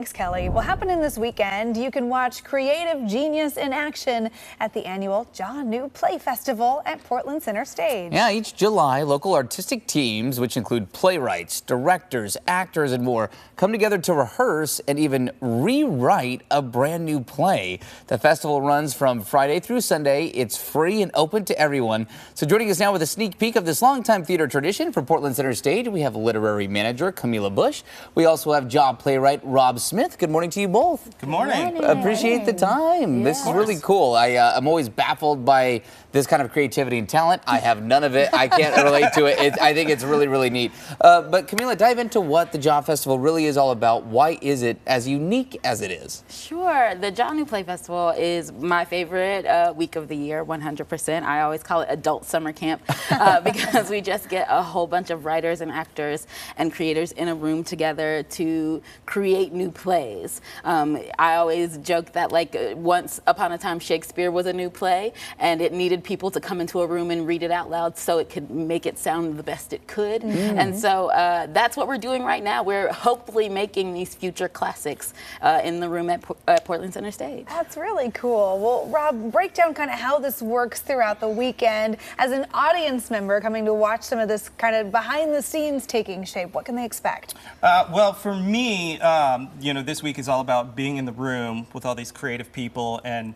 Thanks, Kelly. Well, happening this weekend, you can watch creative genius in action at the annual Jaw New Play Festival at Portland Center Stage. Yeah, each July, local artistic teams, which include playwrights, directors, actors, and more, come together to rehearse and even rewrite a brand new play. The festival runs from Friday through Sunday. It's free and open to everyone. So joining us now with a sneak peek of this longtime theater tradition for Portland Center Stage, we have literary manager Camila Bush. We also have Jaw playwright Rob Smith. Good morning to you both. Good morning. Appreciate the time. Yeah. This is really cool. I'm always baffled by this kind of creativity and talent. I have none of it. I can't relate to it. I think it's really, really neat. But Camila, dive into what the Jaw Festival really is all about. Why is it as unique as it is? Sure. The Jaw New Play Festival is my favorite week of the year, 100%. I always call it adult summer camp because we just get a whole bunch of writers and actors and creators in a room together to create new plays. I always joke that once upon a time Shakespeare was a new play and it needed people to come into a room and read it out loud so it could make it sound the best it could. And so that's what we're doing right now. We're hopefully making these future classics in the room at Portland Center Stage. That's really cool. Well, Rob, break down kind of how this works throughout the weekend. As an audience member coming to watch some of this kind of behind the scenes taking shape, what can they expect? Well, for me, this week is all about being in the room with all these creative people and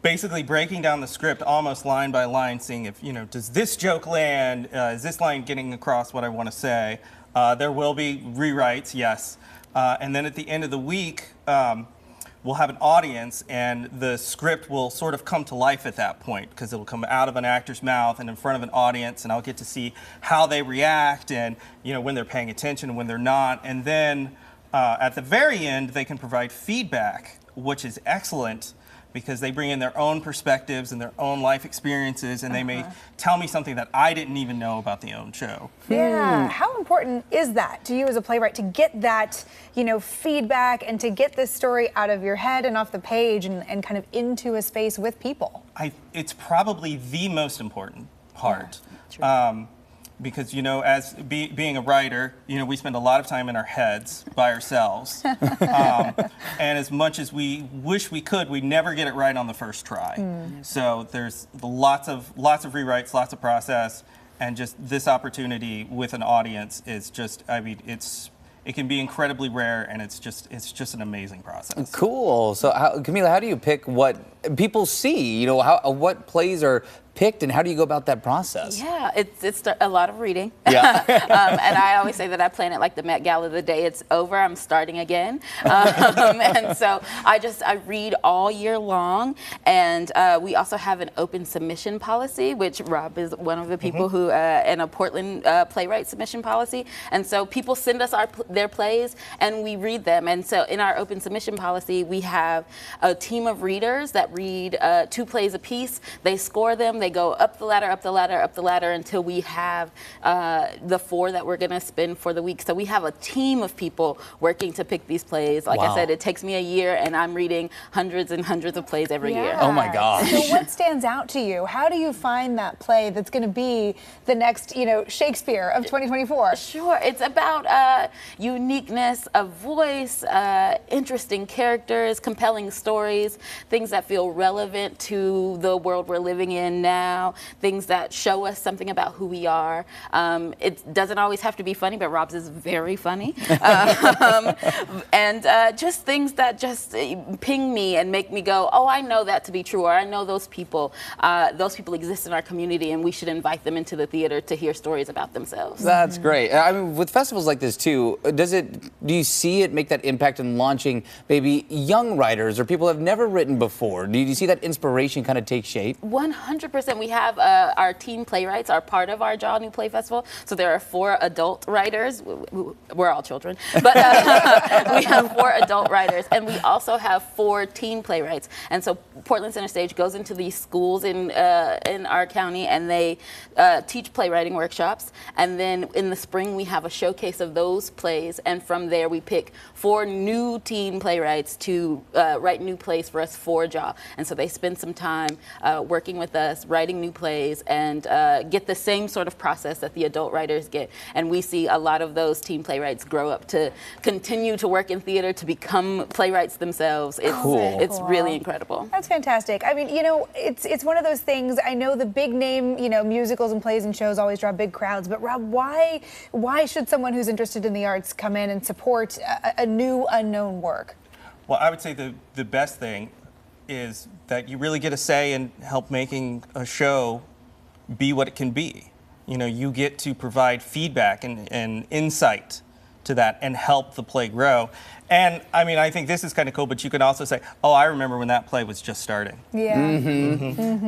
basically breaking down the script almost line by line, seeing if, does this joke land? Is this line getting across what I want to say? There will be rewrites, yes. And then at the end of the week, we'll have an audience and the script will sort of come to life at that point because it will come out of an actor's mouth and in front of an audience, and I'll get to see how they react and, when they're paying attention and when they're not. And then at the very end, they can provide feedback, which is excellent because they bring in their own perspectives and their own life experiences, and they may tell me something that I didn't even know about the own show. Yeah, how important is that to you as a playwright to get that, feedback and to get this story out of your head and off the page and kind of into a space with people? It's probably the most important part. Because, as being a writer, we spend a lot of time in our heads by ourselves. And as much as we wish we could, we never get it right on the first try. So there's lots of rewrites, lots of process, and just this opportunity with an audience is just, it can be incredibly rare, and it's just an amazing process. Cool. So, Camila, how do you pick what people see? What plays are picked, and how do you go about that process? Yeah, it's a lot of reading. Yeah. And I always say that I plan it like the Met Gala. The day it's over, I'm starting again. And so I read all year long. And we also have an open submission policy, which Rob is one of the people who, and a Portland playwright submission policy. And so people send us their plays and we read them. And so in our open submission policy, we have a team of readers that read 2 plays apiece. They score them. They go up the ladder, up the ladder, up the ladder until we have the 4 that we're going to spin for the week. So we have a team of people working to pick these plays. Like I said, it takes me a year, and I'm reading hundreds and hundreds of plays every year. Oh my gosh. So what stands out to you? How do you find that play that's going to be the next, Shakespeare of 2024? Sure. It's about uniqueness of voice, interesting characters, compelling stories, things that feel relevant to the world we're living in now, things that show us something about who we are. It doesn't always have to be funny, but Rob's is very funny. And just things that just ping me and make me go, oh, I know that to be true, or I know those people exist in our community, and we should invite them into the theater to hear stories about themselves. That's great. I mean, with festivals like this too, do you see it make that impact in launching maybe young writers or people who have never written before? Do you see that inspiration kind of take shape? 100%. We have our teen playwrights are part of our Jaw New Play Festival. So there are 4 adult writers. We're all children, but we have 4 adult writers, and we also have 4 teen playwrights. And so Portland Center Stage goes into these schools in our county, and they teach playwriting workshops. And then in the spring, we have a showcase of those plays, and from there we pick 4 new teen playwrights to write new plays for us for Jaw. And so they spend some time working with us, writing new plays and get the same sort of process that the adult writers get. And we see a lot of those teen playwrights grow up to continue to work in theater, to become playwrights themselves. It's really incredible. That's fantastic. I mean, it's one of those things. I know the big name, musicals and plays and shows always draw big crowds. But Rob, why should someone who's interested in the arts come in and support a new unknown work? Well, I would say the best thing is that you really get a say in help making a show be what it can be. You get to provide feedback and insight to that and help the play grow. And I mean, I think this is kind of cool, but you can also say, oh, I remember when that play was just starting. Yeah.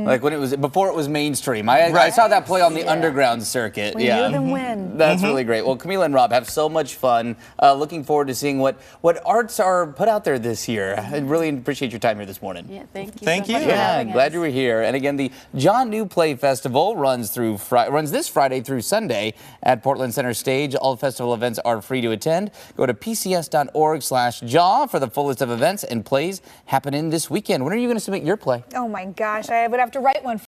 Like when before it was mainstream. I saw that play on the underground circuit. We knew them when. That's really great. Well, Camila and Rob, have so much fun. Looking forward to seeing what arts are put out there this year. I really appreciate your time here this morning. Yeah, thank you. Thank so much you. for Yeah, having glad us. you were here. And again, the John New Play Festival runs this Friday through Sunday at Portland Center Stage. All festival events are free to attend. Go to pcs.org/JAW for the full list of events and plays happening this weekend. When are you going to submit your play? Oh my gosh, I would have to write one